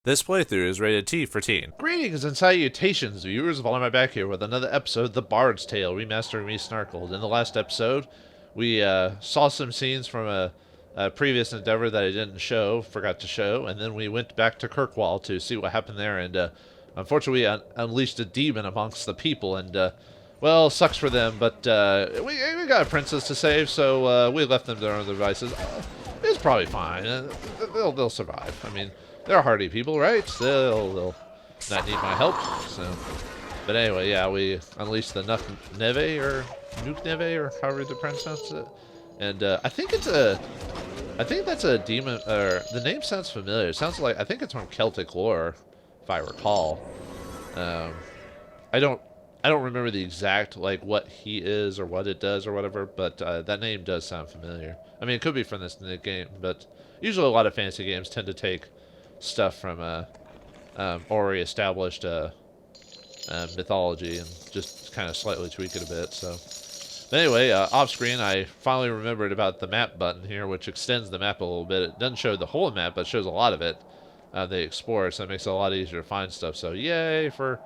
This playthrough is rated T for teen. Greetings and salutations, viewers. Vauldemare back here with another episode, The Bard's Tale, Remastered and Resnarkled. In the last episode, we saw some scenes from a previous endeavor that I didn't show, forgot to show, and then we went back to Kirkwall to see what happened there, and unfortunately we unleashed a demon amongst the people, and well, sucks for them, but we got a princess to save, so we left them to their own devices. It's probably fine. They'll survive. I mean, they're hardy people, right? They'll not need my help. So, but anyway, yeah, we unleashed the Nuke Neve or Nuke Neve or however to pronounce it, and I think that's a demon. Or the name sounds familiar. It sounds like I think it's from Celtic lore, if I recall. I don't remember the exact like what he is or what it does or whatever, but that name does sound familiar. I mean, it could be from this game, but usually a lot of fantasy games tend to take stuff from already established mythology and just kind of slightly tweak it a bit. So, but anyway, off screen, I finally remembered about the map button here, which extends the map a little bit. It doesn't show the whole map, but it shows a lot of it. They explore, so it makes it a lot easier to find stuff. So, yay for.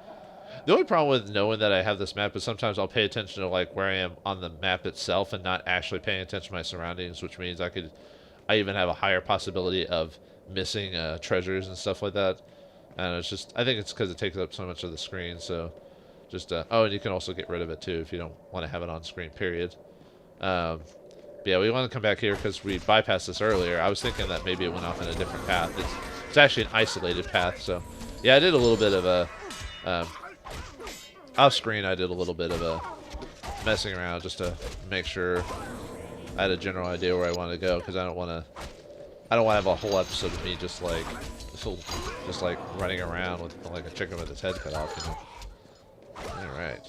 The only problem with knowing that I have this map is sometimes I'll pay attention to like where I am on the map itself and not actually paying attention to my surroundings, which means I even have a higher possibility of missing treasures and stuff like that. And it's just, I think it's because it takes up so much of the screen. So just, oh, and you can also get rid of it too if you don't want to have it on screen, period. But yeah, we want to come back here because we bypassed this earlier. I was thinking that maybe it went off in a different path. It's actually an isolated path. So yeah, I did a little bit of a, off screen I did a little bit of a messing around just to make sure I had a general idea where I wanted to go, because I don't want to have a whole episode of me just like running around with like a chicken with its head cut off, you know. All right.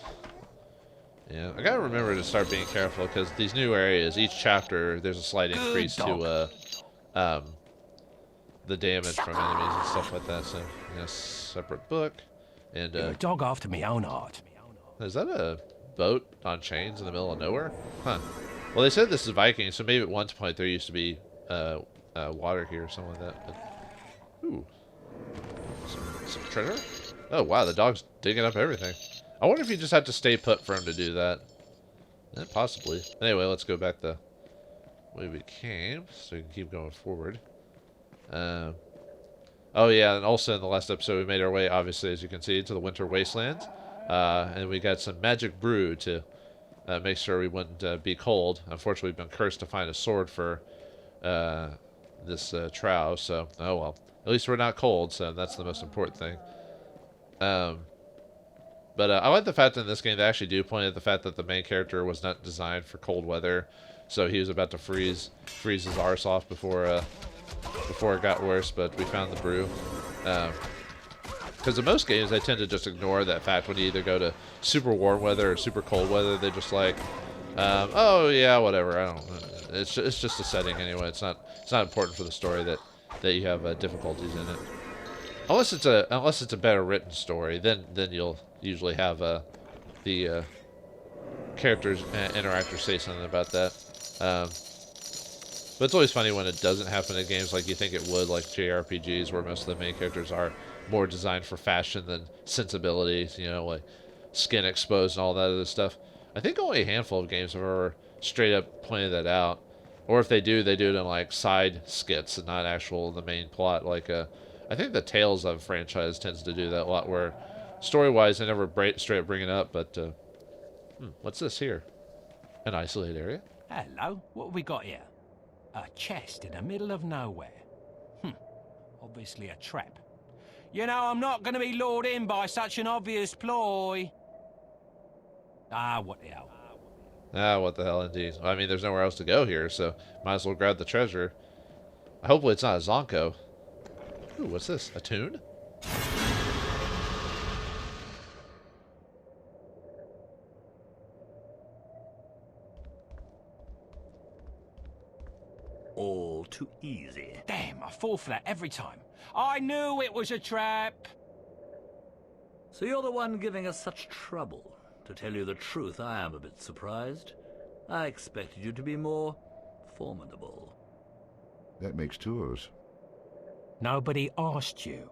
Yeah, I gotta remember to start being careful because these new areas, each chapter, there's a slight increase to the damage from enemies and stuff like that. So, yeah, separate book. And a dog after me own heart. Is that a boat on chains in the middle of nowhere? Huh. Well, they said this is Viking, so maybe at one point there used to be water here or something like that. But, ooh, some treasure? Oh wow, the dog's digging up everything. I wonder if you just have to stay put for him to do that. Possibly. Anyway, let's go back the way we came, so we can keep going forward. Oh yeah, and also in the last episode we made our way, obviously, as you can see, to the Winter Wasteland. And we got some magic brew to make sure we wouldn't be cold. Unfortunately, we've been cursed to find a sword for this trow, so, oh well. At least we're not cold, so that's the most important thing. But I like the fact that in this game they actually do point at the fact that the main character was not designed for cold weather, so he was about to freeze his arse off before it got worse, but we found the brew. Because in most games, they tend to just ignore that fact when you either go to super warm weather or super cold weather. They're just like, oh yeah, whatever. I don't. It's just a setting anyway. It's not important for the story that you have difficulties in it. Unless it's a better written story, then you'll usually have the characters interactors say something about that. But it's always funny when it doesn't happen in games like you think it would, like JRPGs, where most of the main characters are more designed for fashion than sensibilities, you know, like skin exposed and all that other stuff. I think only a handful of games have ever straight up pointed that out. Or if they do it in like side skits and not the main plot. Like, I think the Tales of franchise tends to do that a lot, where story-wise they never straight up bring it up, but, what's this here? An isolated area? Hello, what have we got here? A chest in the middle of nowhere. Obviously a trap. You know, I'm not going to be lured in by such an obvious ploy. Ah, what the hell. Ah, what the hell, indeed. I mean, there's nowhere else to go here, so might as well grab the treasure. Hopefully it's not a Zonko. Ooh, what's this? A tune? All too easy. Damn, I fall for that every time. I knew it was a trap. So you're the one giving us such trouble. To tell you the truth, I am a bit surprised. I expected you to be more formidable. That makes two of us. Nobody asked you.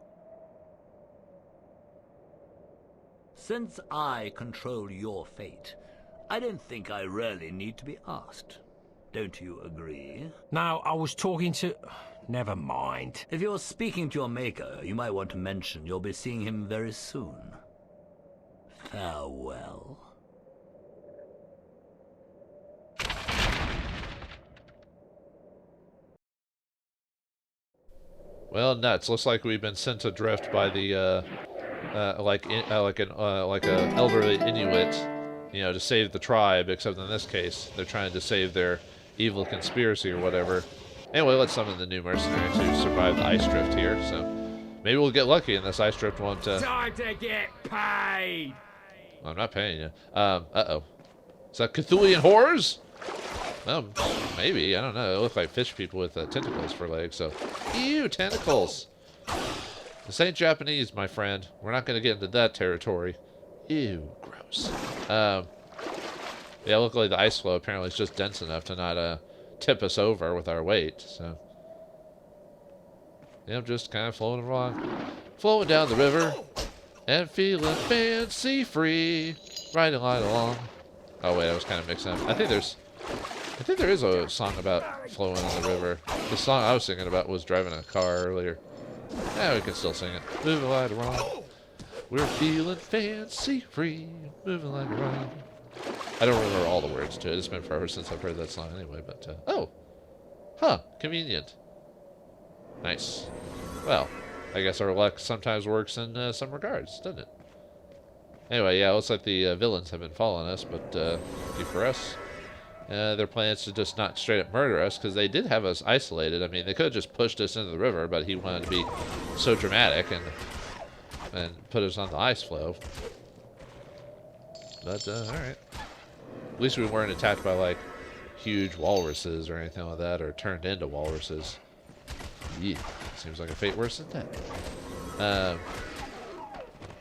Since I control your fate, I don't think I really need to be asked. Don't you agree? No, I was talking to... Never mind. If you're speaking to your maker, you might want to mention you'll be seeing him very soon. Farewell. Well, nuts. Looks like we've been sent adrift by the like a elderly Inuit, you know, to save the tribe. Except in this case, they're trying to save their evil conspiracy or whatever. Anyway, let's summon the new mercenary to survive the ice drift here. So maybe we'll get lucky and this ice drift won't. Time to get paid. I'm not paying you. Uh-oh. Is that Cthulhian horrors? Well, maybe. I don't know. They look like fish people with tentacles for legs, so... Ew, tentacles! This ain't Japanese, my friend. We're not going to get into that territory. Ew, gross. Yeah, luckily the ice flow apparently is just dense enough to not tip us over with our weight, so... Yeah, I'm just kind of floating along. Flowing down the river. And feeling fancy-free. Riding right along. Oh, wait, I was kind of mixing up. I think there is a song about flowing in the river. The song I was singing about was driving a car earlier. Yeah, we can still sing it. Moving right along. We're feeling fancy-free. Moving right along. I don't remember all the words to it. It's been forever since I've heard that song anyway, but, oh. Huh, convenient. Nice. Well, I guess our luck sometimes works in some regards, doesn't it? Anyway, yeah, it looks like the villains have been following us, but lucky for us. Their plan is to just not straight up murder us, because they did have us isolated. I mean, they could have just pushed us into the river, but he wanted to be so dramatic and put us on the ice flow. But, alright. At least we weren't attacked by, like, huge walruses or anything like that, or turned into walruses. Yeah, seems like a fate worse than that.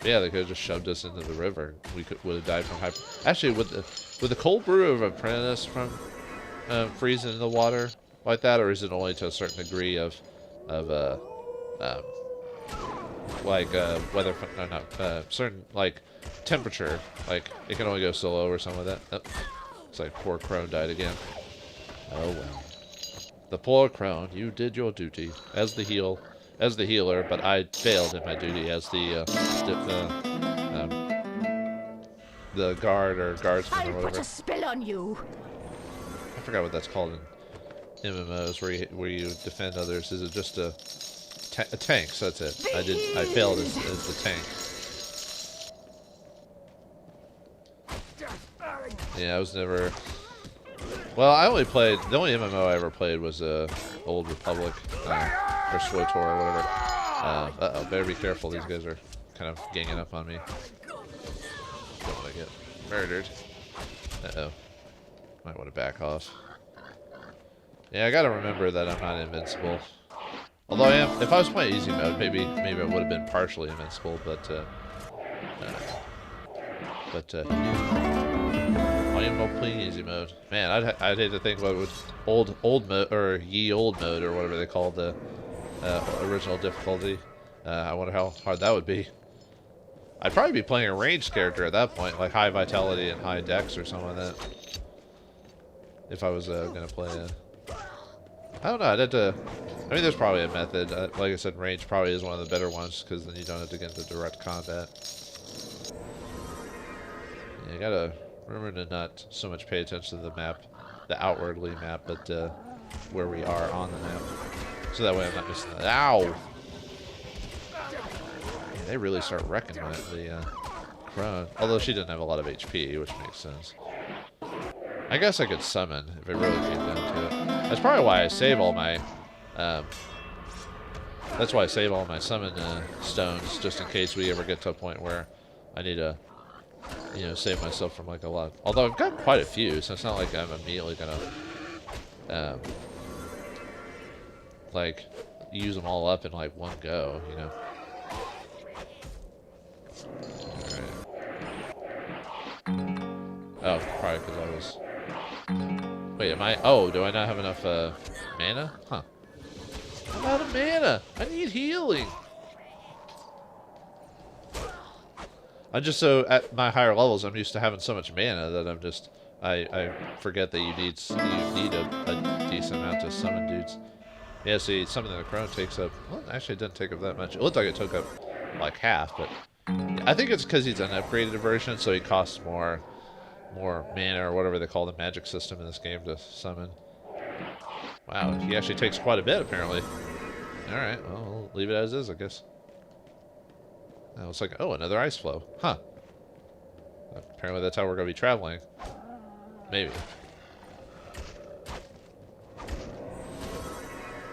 Yeah, they could have just shoved us into the river. We would have died from hyper. Actually, would the cold brew have prevented us from freezing in the water like that, or is it only to a certain degree of weather? No, not certain like temperature. Like it can only go so low or something like that. Oh, it's like poor crone died again. Oh well. The poor crone, you did your duty as the healer, but I failed in my duty as the guard or guardsman or I'll whatever. put a spell on you. I forgot what that's called in MMOs where you defend others. Is it just a tank? So that's it. I failed as the tank. Yeah, I was never. Well, I only played, the only MMO I ever played was Old Republic, or SWTOR or whatever. Uh-oh, better be careful, these guys are kind of ganging up on me. Don't want to get murdered. Uh-oh. Might want to back off. Yeah, I gotta remember that I'm not invincible. Although I am, if I was playing easy mode, maybe I would have been partially invincible, but I am not playing easy mode. Man, I'd hate to think what would old mode or ye old mode or whatever they call the original difficulty. I wonder how hard that would be. I'd probably be playing a ranged character at that point, like high vitality and high dex or something like that. If I was gonna play I don't know. I'd have to. I mean, there's probably a method. Like I said, range probably is one of the better ones because then you don't have to get into direct combat. Yeah, you gotta remember to not so much pay attention to the map, the outwardly map, but where we are on the map. So that way I'm not missing that. Ow! Yeah, they really start wrecking the crone. Although she didn't have a lot of HP, which makes sense. I guess I could summon if it really came down to it. That's probably why I save all my. That's why I save all my summon stones, just in case we ever get to a point where I need to, you know, save myself from like a lot. Although I've got quite a few, so it's not like I'm immediately gonna, like, use them all up in like one go, you know. Alright. Oh, probably because I was. Wait, am I? Oh, do I not have enough mana? Huh. I'm out of mana. I need healing. I'm just so at my higher levels, I'm used to having so much mana that I'm just I forget that you need a decent amount to summon dudes. Yeah, see, summoning the crone takes up. Well, actually, it didn't take up that much. It looked like it took up like half, but I think it's because he's an upgraded version, so he costs more mana or whatever they call the magic system in this game to summon. Wow, he actually takes quite a bit apparently. All right, well, we'll leave it as is, I guess. Now it's like, oh, another ice flow. Huh. Apparently that's how we're going to be traveling. Maybe.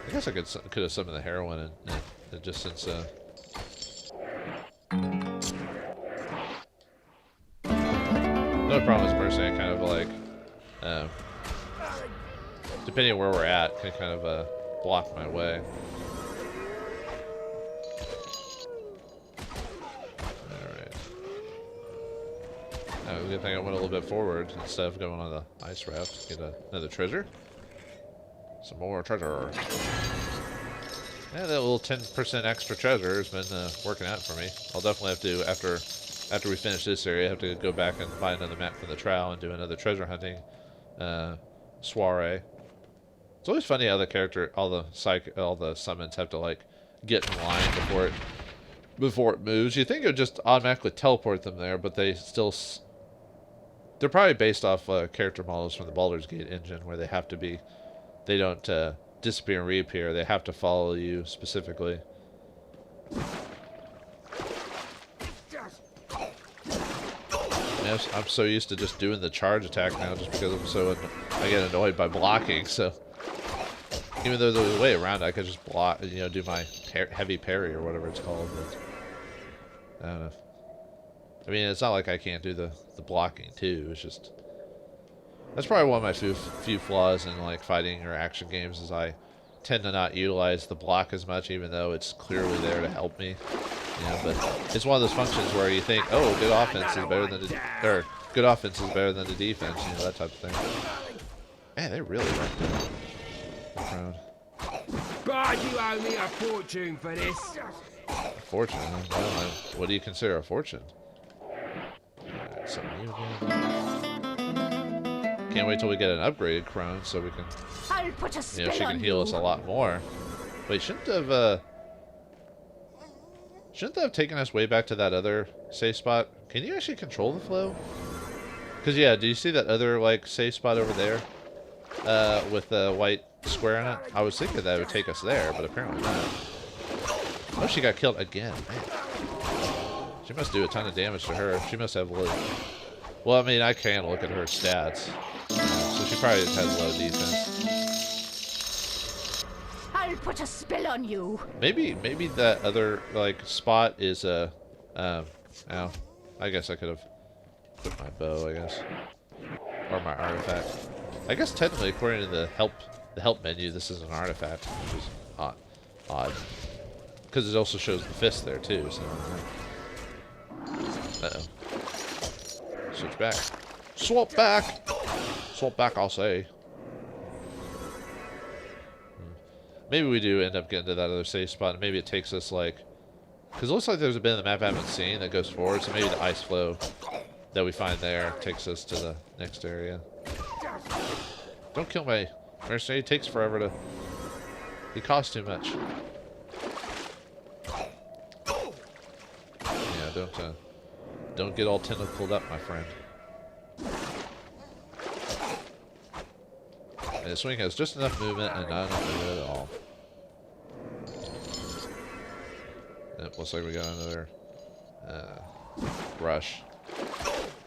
I guess I could have summoned the heroine and just since... Another problem is personally I kind of like... depending on where we're at, can kind of block my way. Good thing I went a little bit forward instead of going on the ice raft. Get another treasure. Some more treasure. Yeah, that little 10% extra treasure has been working out for me. I'll definitely have to, after we finish this area, have to go back and find another map from the trial and do another treasure hunting soiree. It's always funny how all the summons have to like get in line before it moves. You think it would just automatically teleport them there, but they still. They're probably based off character models from the Baldur's Gate engine, where they have to be. They don't disappear and reappear. They have to follow you specifically. I'm so used to just doing the charge attack now, just because I get annoyed by blocking. So even though there's a way around it, I could just block, do my heavy parry or whatever it's called. But I don't know. I mean, it's not like I can't do the blocking too. It's just that's probably one of my few flaws in like fighting or action games is I tend to not utilize the block as much, even though it's clearly there to help me. But it's one of those functions where you think, oh, good offense is better than the defense, that type of thing. Man, they really wrecked it. The crowd. God, you owe me a fortune for this. A fortune? Well, what do you consider a fortune? Something new again. Can't wait till we get an upgraded crone so we can. I'll put a spell she can on heal you. us a lot more. Wait, shouldn't that have taken us way back to that other safe spot? Can you actually control the flow? Because yeah, do you see that other like safe spot over there with the white square in it? I was thinking that it would take us there, but apparently not. Oh, she got killed again. Man. She must do a ton of damage to her. She must have low. Well, I mean, I can look at her stats, so she probably has low defense. I'll put a spell on you. Maybe that other like spot is a. Oh, I guess I could have put my bow. I guess, or my artifact. I guess technically, according to the help menu, this is an artifact, which is odd. Because it also shows the fist there too. So. Uh-oh. Switch back. Swap back! Swap back, I'll say. Maybe we do end up getting to that other safe spot, and maybe it takes us, like... Because it looks like there's a bit of the map I haven't seen that goes forward, so maybe the ice flow that we find there takes us to the next area. Don't kill my mercenary. It takes forever to... It costs too much. Yeah, don't get all tentacled up, my friend. And the swing has just enough movement and not enough movement at all. It looks like we got another rush.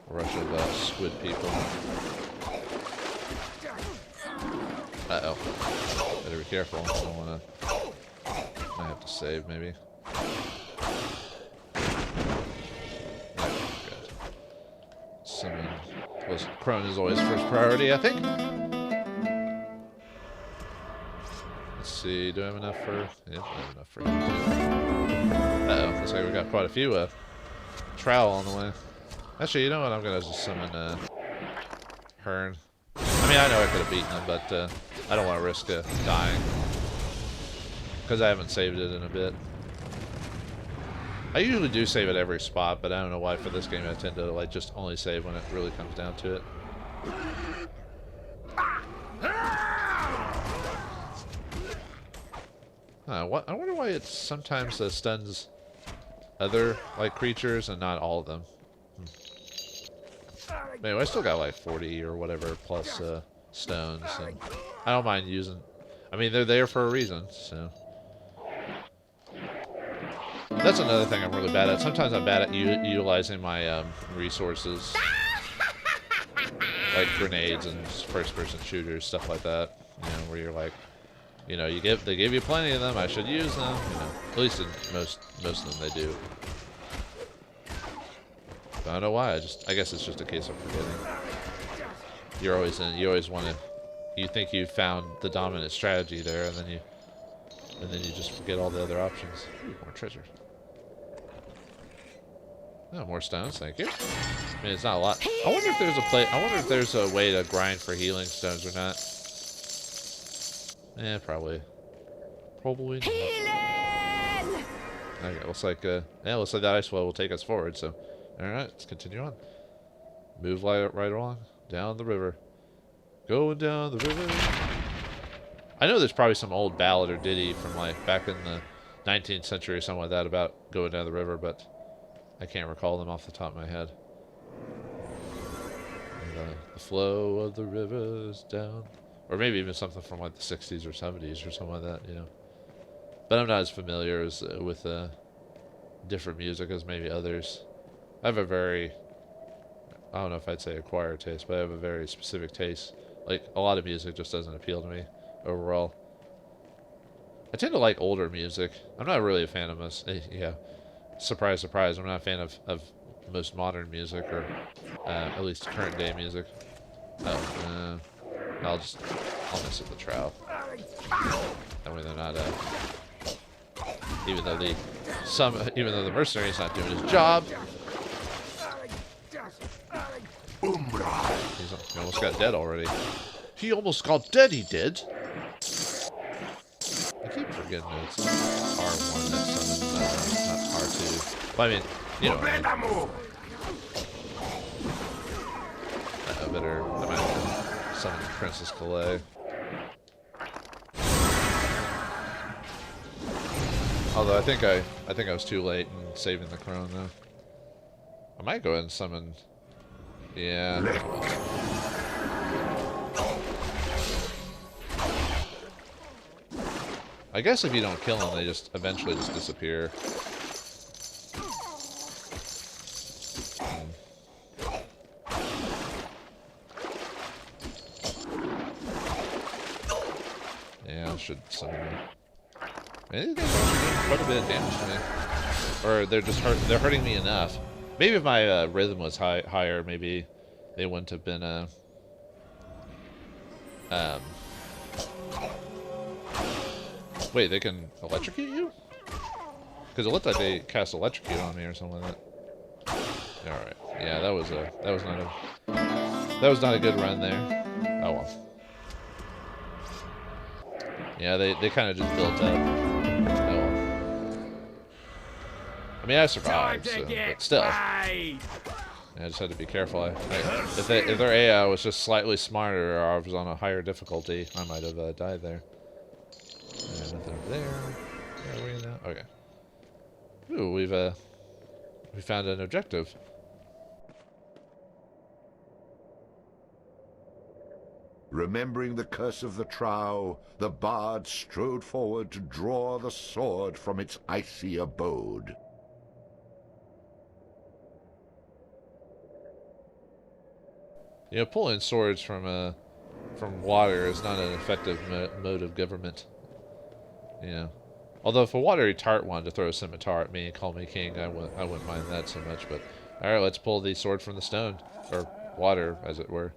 A rush of squid people. Uh-oh. Better be careful. I don't want to... Might have to save, maybe. Summon. Crone is always first priority, I think. Let's see, do I have enough for... Yeah, I have enough for him too. Uh-oh, looks like we got quite a few trowel on the way. Actually, you know what? I'm gonna just summon Hearn. I mean, I know I could have beaten him, but I don't want to risk dying. Because I haven't saved it in a bit. I usually do save at every spot, but I don't know why for this game I tend to like just only save when it really comes down to it. I wonder why it sometimes stuns other like creatures and not all of them. Anyway, I still got like 40 or whatever plus stones, and I don't mind using. I mean, they're there for a reason, so. That's another thing I'm really bad at. Sometimes I'm bad at utilizing my resources, like grenades and first-person shooters, stuff like that. You know, where you're like, you know, they give you plenty of them. I should use them. You know, at least in most of them they do. But I don't know why. I guess it's just a case of forgetting. You always want to. You think you found the dominant strategy there, and then you just forget all the other options. Ooh, more treasure. Oh, more stones, thank you. I mean, it's not a lot. I wonder if there's a way to grind for healing stones or not. Yeah, probably. Probably not. Healing! Okay, looks like that ice flow will take us forward. So, all right, let's continue on. Move right along down the river. Going down the river. I know there's probably some old ballad or ditty from like back in the 19th century or something like that about going down the river, but I can't recall them off the top of my head. The flow of the rivers down, or maybe even something from like the 60s or 70s or something like that, you know. But I'm not as familiar with different music as maybe others. I have a very, I don't know if I'd say acquired taste, but I have a very specific taste. Like, a lot of music just doesn't appeal to me overall. I tend to like older music. I'm not really a fan of most, yeah. Surprise, surprise, I'm not a fan of most modern music, or at least current day music. Oh, I'll mess with the trowel. That way they're not, even though the mercenary's not doing his job. He almost got dead already. He almost got dead, he did. I keep forgetting that it's R1 that summons, not R2. But I mean, you know what I mean. I might have to summon Princess Calais. Although I think I was too late in saving the crone though. I might go ahead and summon. Yeah. I guess if you don't kill them, they just eventually just disappear. Yeah, I should summon them. These guys are actually doing quite a bit of damage to me. Or they're hurting me enough. Maybe if my rhythm was higher, maybe they wouldn't have been wait, they can electrocute you? Because it looked like they cast electrocute on me or something like that. Alright. Yeah, that was not a good run there. Oh well. Yeah, they kind of just built up. Oh well. I mean, I survived, so, but still. I just had to be careful. If their AI was just slightly smarter, or I was on a higher difficulty, I might have died there. And nothing over there. Where are we now? Okay. Ooh, we found an objective. Remembering the curse of the trow, the bard strode forward to draw the sword from its icy abode. You know, pulling swords from water is not an effective mode of government. You know, although if a watery tart wanted to throw a scimitar at me and call me king, I wouldn't mind that so much. But all right, let's pull the sword from the stone, or water, as it were.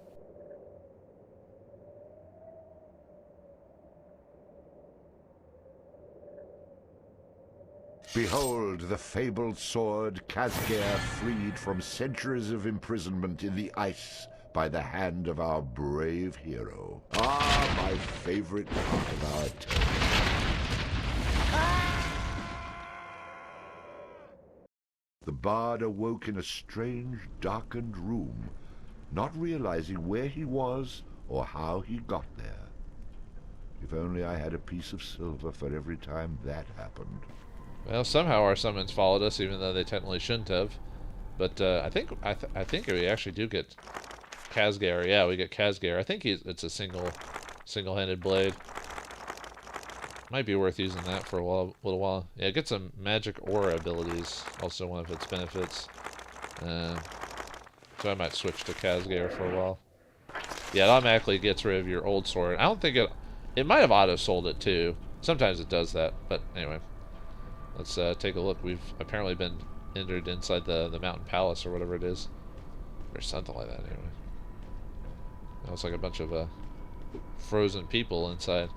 Behold the fabled sword Kazgir freed from centuries of imprisonment in the ice by the hand of our brave hero. Ah, my favorite part of our tale. The bard awoke in a strange, darkened room, not realizing where he was or how he got there. If only I had a piece of silver for every time that happened. Well, somehow our summons followed us, even though they technically shouldn't have. But I think we actually do get Khazgar. Yeah, we get Khazgar. I think it's a single-handed blade. Might be worth using that for a little while. Yeah, get some magic aura abilities. Also one of its benefits. So I might switch to Khazgar for a while. Yeah, it automatically gets rid of your old sword. I don't think it might have auto-sold it too. Sometimes it does that. But anyway, let's take a look. We've apparently been entered inside the mountain palace or whatever it is. Or something like that anyway. It looks like a bunch of frozen people inside.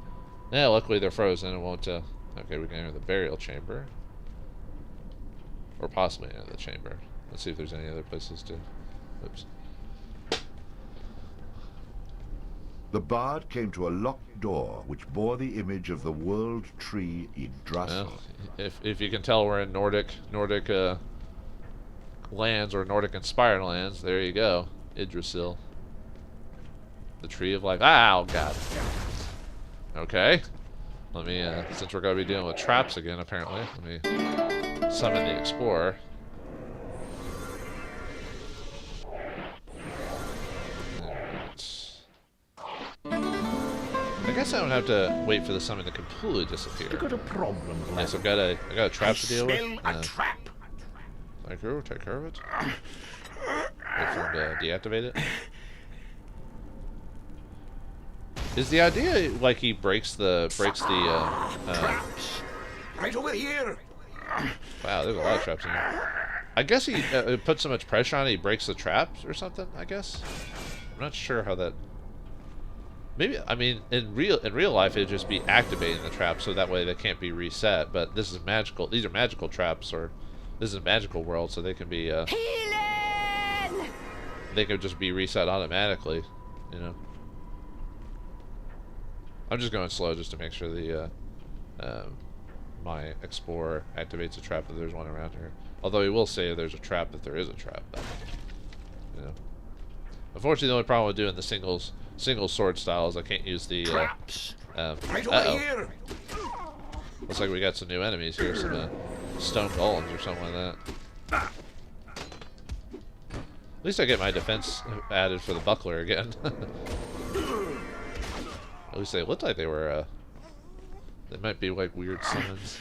Yeah, luckily they're frozen. It won't. Okay, we can enter the burial chamber, or possibly enter the chamber. Let's see if there's any other places to. Oops. The bard came to a locked door which bore the image of the world tree Yggdrasil. Well, if you can tell, we're in Nordic lands or Nordic inspired lands. There you go, Yggdrasil, the tree of life. Oh God. Okay, let me, since we're going to be dealing with traps again, apparently, let me summon the Explorer. I guess I don't have to wait for the summon to completely disappear. You got a problem, Yes, I got a trap to deal with. A trap. Thank you, take care of it. Wait for him to deactivate it. Is the idea like he breaks the traps right over here. Wow, there's a lot of traps in here. I guess he puts so much pressure on it, he breaks the traps or something. I guess I'm not sure how that. Maybe, I mean, in real life it'd just be activating the traps so that way they can't be reset. But this is magical. These are magical traps, or this is a magical world, so they can be. Healing! They could just be reset automatically, you know. I'm just going slow just to make sure the my Explorer activates a trap if there's one around here. Although he will say there's a trap if there is a trap, though. You know. Unfortunately, the only problem with doing the single sword style is I can't use the Traps. Right over uh-oh. here. Looks like we got some new enemies here, some stone golems or something like that. At least I get my defense added for the buckler again. At least they looked like they were, they might be like weird summons.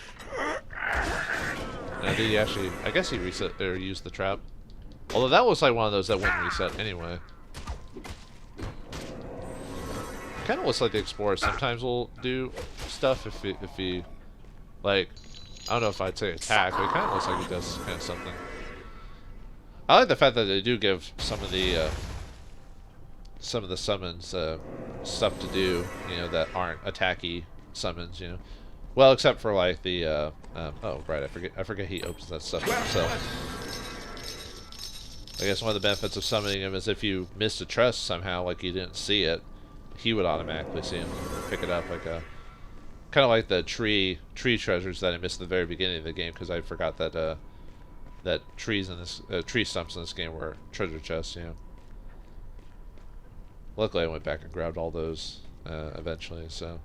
Now, did he actually, I guess he reset, or used the trap. Although that was like one of those that wouldn't reset anyway. Kind of looks like the Explorer sometimes will do stuff if he, like, I don't know if I'd say attack, but it kind of looks like he does kind of something. I like the fact that they do give some of the summons stuff to do, you know, that aren't attacky summons, you know. Well, except for like the oh right, I forget he opens that stuff himself. I guess one of the benefits of summoning him is if you missed a trust somehow, like you didn't see it, he would automatically see him, pick it up, like a kind of like the tree treasures that I missed at the very beginning of the game because I forgot that that trees in this tree stumps in this game were treasure chests, you know. Luckily, I went back and grabbed all those eventually. So,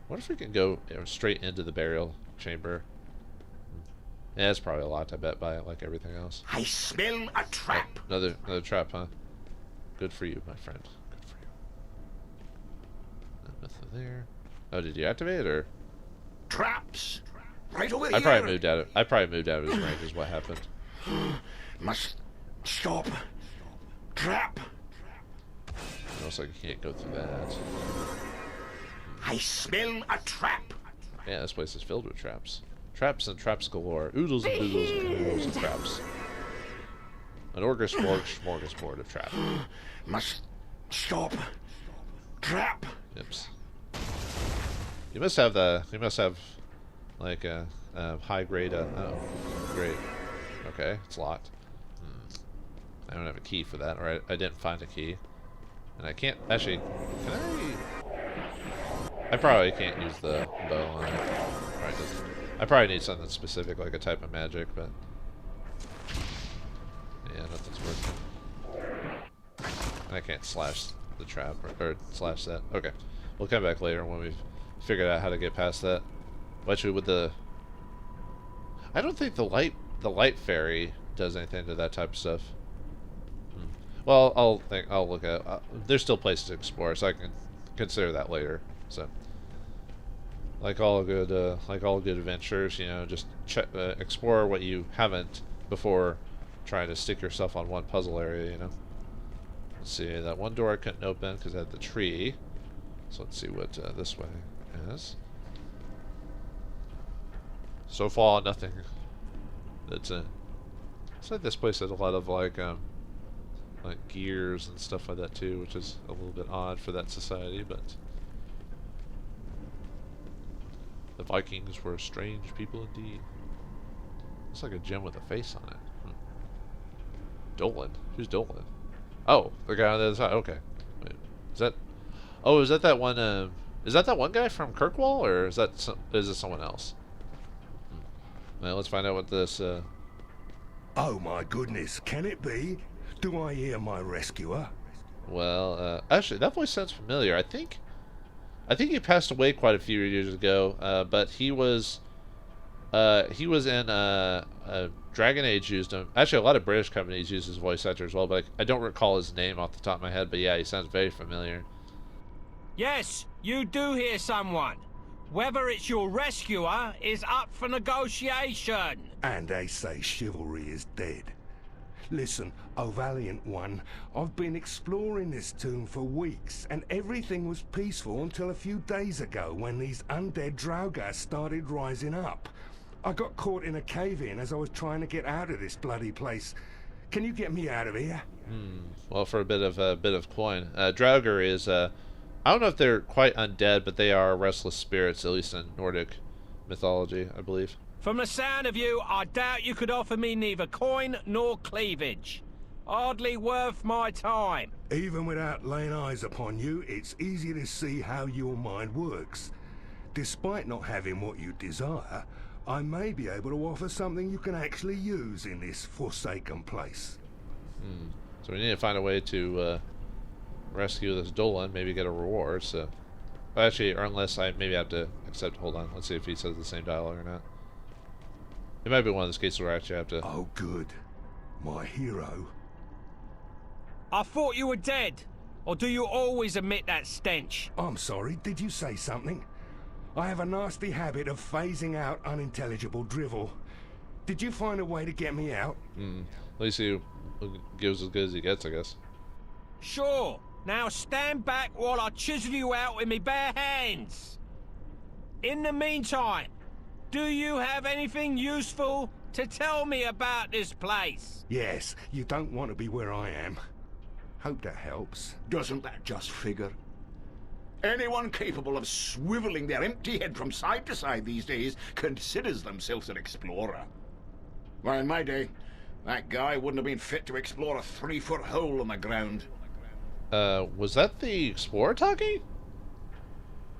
what if we can go straight into the burial chamber? Yeah, it's probably a lot, I bet, by it, like everything else. I smell a trap. Oh, another trap, huh? Good for you, my friend. Good for you. Nothing there. Oh, did you activate it, or? Traps. Right over here. I probably moved out of his range. Is what happened. Must stop. Trap. It looks like you can't go through that. I smell a trap. Yeah, this place is filled with traps. Traps and traps galore. Oodles and doodles and oodles of traps. An smorgasbord of traps. Must stop. Trap. Yips. You must have like a high grade. Oh, great. Okay, it's locked. I don't have a key for that, or I didn't find a key. And I can't, actually, can I probably can't use the bow on it. I probably need something specific, like a type of magic, but I can't slash the trap or slash that. Okay, we'll come back later when we've figured out how to get past that. Well, actually, with the, I don't think the light fairy does anything to that type of stuff. Well, I'll look at it. There's still places to explore, so I can consider that later. So, like all good adventures, you know, just explore what you haven't before trying to stick yourself on one puzzle area, you know. Let's see, that one door I couldn't open because I had the tree. So let's see what this way is. So far, nothing. It's like this place has a lot of like gears and stuff like that too, which is a little bit odd for that society, but the Vikings were strange people indeed. Looks like a gem with a face on it. Dolan? Who's Dolan? Oh, the guy on the other side. Okay. Wait, is that? Oh, is that one? Is that one guy from Kirkwall, or is that is it someone else? Well, let's find out what this. Oh my goodness! Can it be? Do I hear my rescuer? Well, actually, that voice sounds familiar. I think he passed away quite a few years ago. But he was in Dragon Age used him. Actually, a lot of British companies use his voice actor as well, but I don't recall his name off the top of my head. But yeah, he sounds very familiar. Yes, you do hear someone. Whether it's your rescuer is up for negotiation. And they say chivalry is dead. Listen, oh valiant one, I've been exploring this tomb for weeks, and everything was peaceful until a few days ago when these undead Draugr started rising up. I got caught in a cave-in as I was trying to get out of this bloody place. Can you get me out of here? Well, for a bit of coin, Draugr is I don't know if they're quite undead, but they are restless spirits, at least in Nordic mythology, I believe. From the sound of you, I doubt you could offer me neither coin nor cleavage. Hardly worth my time. Even without laying eyes upon you, it's easy to see how your mind works. Despite not having what you desire, I may be able to offer something you can actually use in this forsaken place. So we need to find a way to rescue this Dolan, maybe get a reward. So, actually, or unless I maybe have to accept. Hold on, let's see if he says the same dialogue or not. It might be one of those cases where I actually have to. Oh, good, my hero. I thought you were dead. Or do you always emit that stench? I'm sorry, did you say something? I have a nasty habit of phasing out unintelligible drivel. Did you find a way to get me out? At least he gives as good as he gets, I guess. Sure. Now stand back while I chisel you out with me bare hands. In the meantime, do you have anything useful to tell me about this place? Yes, you don't want to be where I am. Hope that helps. Doesn't that just figure? Anyone capable of swiveling their empty head from side to side these days considers themselves an explorer. Why, in my day, that guy wouldn't have been fit to explore a 3-foot hole in the ground. Was that the explorer talking?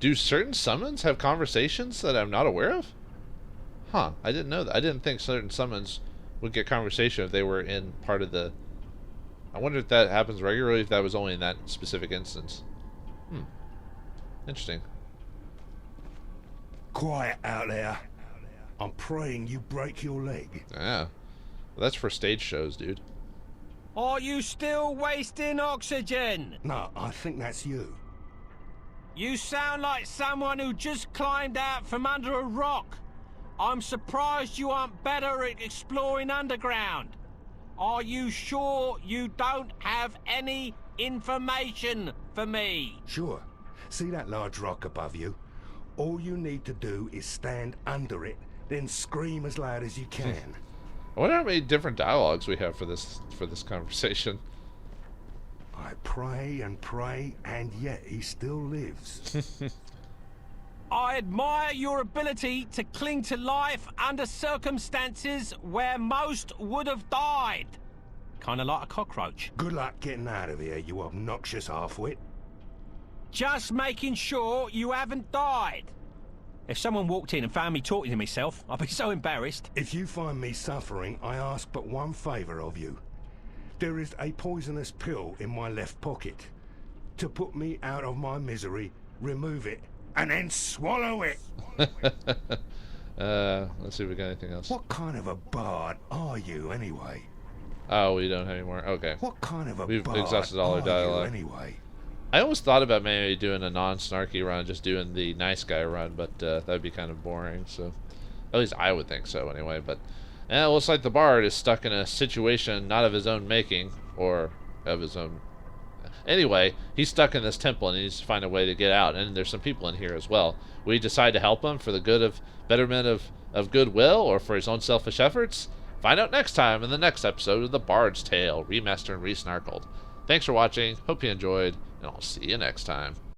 Do certain summons have conversations that I'm not aware of? Huh, I didn't know that. I didn't think certain summons would get conversation if they were in part of the... I wonder if that happens regularly, if that was only in that specific instance. Interesting. Quiet out there. I'm praying you break your leg. Yeah. Well, that's for stage shows, dude. Are you still wasting oxygen? No, I think that's you. You sound like someone who just climbed out from under a rock. I'm surprised you aren't better at exploring underground. Are you sure you don't have any information for me? Sure. See that large rock above you? All you need to do is stand under it, then scream as loud as you can. I wonder how many different dialogues we have for this conversation. I pray, and yet he still lives. I admire your ability to cling to life under circumstances where most would have died. Kinda like a cockroach. Good luck getting out of here, you obnoxious halfwit. Just making sure you haven't died. If someone walked in and found me talking to myself, I'd be so embarrassed. If you find me suffering, I ask but one favor of you. There is a poisonous pill in my left pocket. To put me out of my misery, remove it, and then swallow it. Let's see if we got anything else. What kind of a bard are you, anyway? Oh, we don't have any more. Okay. What kind of a We've bard exhausted all our are dialogue. you, anyway? I almost thought about maybe doing a non-snarky run, just doing the nice guy run, but that'd be kind of boring. So, at least I would think so, anyway. But it looks like the bard is stuck in a situation not of his own making, or of his own. Anyway, he's stuck in this temple and he needs to find a way to get out. And there's some people in here as well. We decide to help him for the good of betterment of goodwill, or for his own selfish efforts. Find out next time in the next episode of The Bard's Tale, Remastered and Resnarkled. Thanks for watching. Hope you enjoyed, and I'll see you next time.